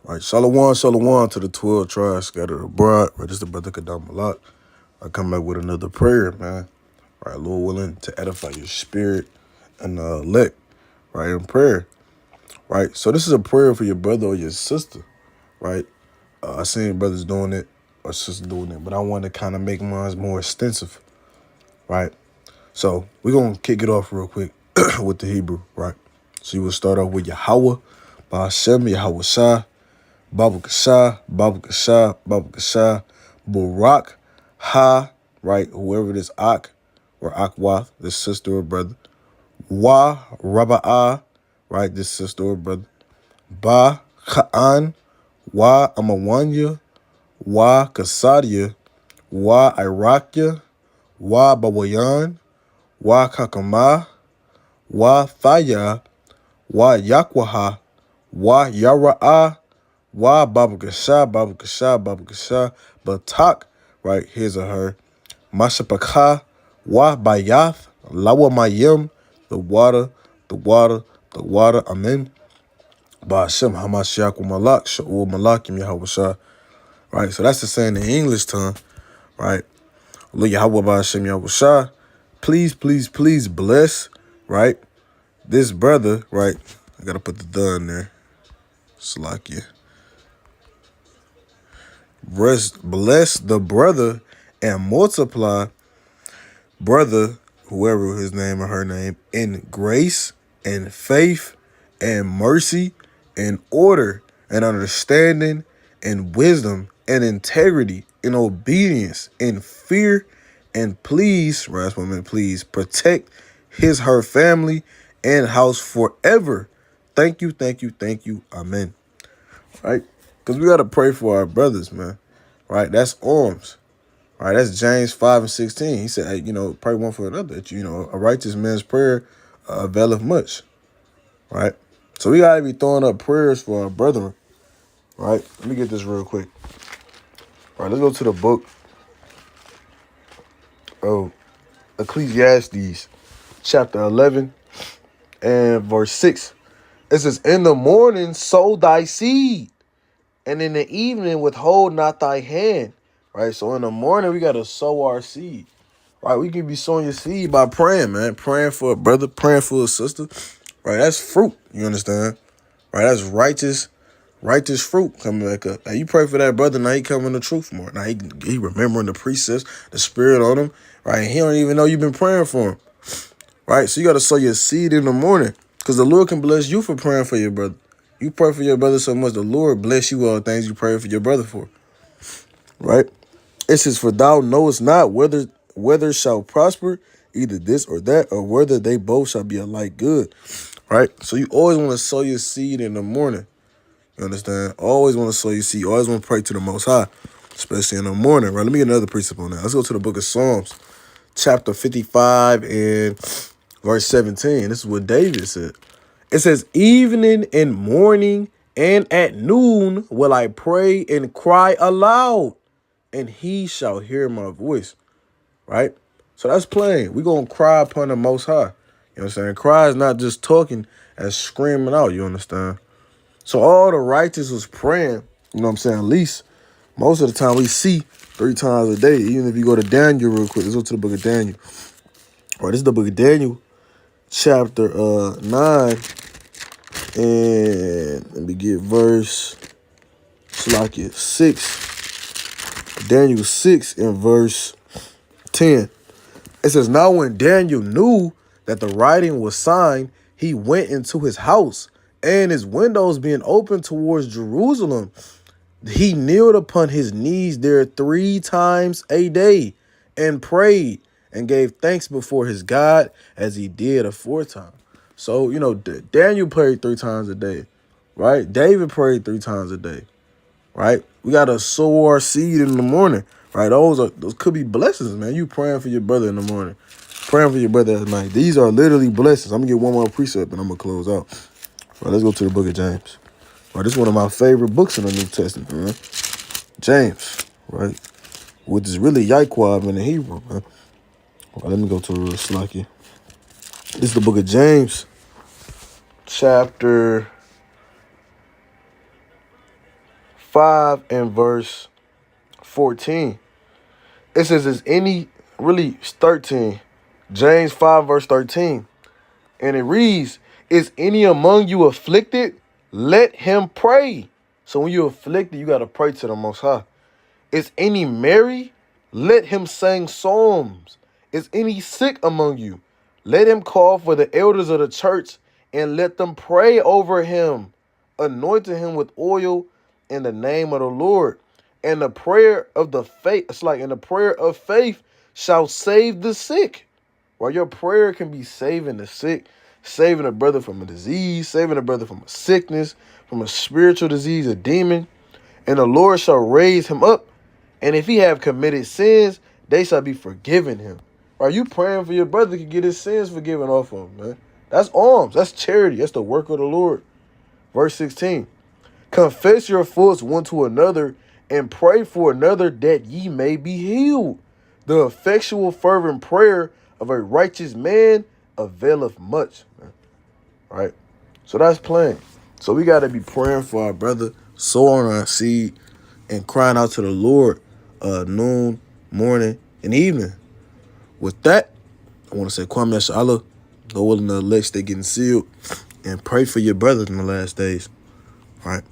Right, Shalom to the 12 tribes scattered abroad. Right, this is the brother Qadar. I come back with another prayer, man. Right, Lord willing, to edify your spirit and elect, right, in prayer. Right, so this is a prayer for your brother or your sister, right? I seen brothers doing it or sisters doing it, but I want to kind of make mine more extensive, right? So we're going to kick it off real quick with the Hebrew, right? So you will start off with Yahweh, Ba'ashem, Yahweh Shah, Babu Kasha, Babu Kasha, Babu Kasha, Barak, Ha, right? Whoever it is, Ak, or Akwath, this sister or brother. Wa, Raba'ah, right? This sister or brother. Ba, Ka'an, Wa, Amawanya, Wa, Kasadia, Wa, Irakia, Wa, Bawayan, Wa, Kakama, Wa, Thaya, Wa, Yakwaha, Wa, Yara'ah, Wa Babu Kasha, Babu Kasha, Babu Kasha, Batak, right, his or her. Mashapaka, Wa Bayath, Lawa Mayim, the water, the water, the water, Amen. Ba'ashem Hamashiach Malak, Sha'ul Malakim Yahweh. Right, so that's the saying in English tongue, right? Look, Yahweh Ba'ashem Yahweh. Please, please, please bless, right? This brother, right? I gotta put the done there. Salakia. Bless the brother and multiply brother, whoever his name or her name, in grace and faith and mercy and order and understanding and wisdom and integrity and obedience and fear and please, right, please protect her family and house forever. Thank you, thank you, thank you. Amen. Right? Because we got to pray for our brothers, man. Right? That's arms. Right? That's James 5:16. He said, hey, pray one for another. A righteous man's prayer availeth much. Right? So we got to be throwing up prayers for our brethren. Right? Let me get this real quick. All right, let's go to the book of Ecclesiastes, chapter 11 and verse 6. It says, in the morning sow thy seed, and in the evening withhold not thy hand. Right? So in the morning, we got to sow our seed. Right? We can be sowing your seed by praying, man. Praying for a brother, praying for a sister. Right? That's fruit. You understand? Right? That's righteous fruit coming back up. Now, you pray for that brother, now he coming to truth more. Now, he remembering the precepts, the spirit on him. Right? He don't even know you've been praying for him. Right? So you got to sow your seed in the morning, because the Lord can bless you for praying for your brother. You pray for your brother so much, the Lord bless you all things you pray for your brother for. Right? It says, for thou knowest not whether shall prosper, either this or that, or whether they both shall be alike good. Right? So you always want to sow your seed in the morning. You understand? Always want to sow your seed. Always want to pray to the Most High, especially in the morning. Right? Let me get another precept on that. Let's go to the book of Psalms, chapter 55 and verse 17. This is what David said. It says, evening and morning and at noon will I pray and cry aloud, and he shall hear my voice. Right? So that's plain. We're going to cry upon the Most High. You know what I'm saying? Cry is not just talking and screaming out. You understand? So all the righteous was praying. You know what I'm saying? At least most of the time we see 3 times a day. Even if you go to Daniel real quick. Let's go to the book of Daniel. All right, this is the book of Daniel, chapter 9. And let me get verse 6. Daniel 6 and verse 10. It says, now when Daniel knew that the writing was signed, he went into his house, and his windows being open towards Jerusalem, he kneeled upon his knees there 3 times a day and prayed and gave thanks before his God as he did aforetime. So, Daniel prayed 3 times a day, right? David prayed 3 times a day, right? We got to sow our seed in the morning, right? Those could be blessings, man. You praying for your brother in the morning, praying for your brother at night. These are literally blessings. I'm going to get one more precept and I'm going to close out. Right, let's go to the book of James. Right, this is one of my favorite books in the New Testament, man. James, right? Which is really Yahweh in the Hebrew, man. Right, let me go to the Slacky. This is the book of James, Daniel 6 and verse 6. 5 and verse 14. It says, is any, really, it's 13. James 5 verse 13. And it reads, is any among you afflicted? Let him pray. So when you're afflicted, you got to pray to the Most High. Is any merry? Let him sing psalms. Is any sick among you? Let him call for the elders of the church and let them pray over him, anointing him with oil in the name of the Lord. And the prayer of the faith, it's like, and the prayer of faith shall save the sick. While your prayer can be saving the sick, saving a brother from a disease, saving a brother from a sickness, from a spiritual disease, a demon, and the Lord shall raise him up. And if he have committed sins, they shall be forgiven him. Are you praying for your brother to get his sins forgiven off of him, man? That's alms. That's charity. That's the work of the Lord. Verse 16. Confess your faults one to another and pray for another that ye may be healed. The effectual fervent prayer of a righteous man availeth much. Man. Right? So that's plain. So we got to be praying for our brother, sowing our seed, and crying out to the Lord noon, morning, and evening. With that, I want to say, Kwame Yashala, go willing the elects, they getting sealed, and pray for your brothers in the last days. All right.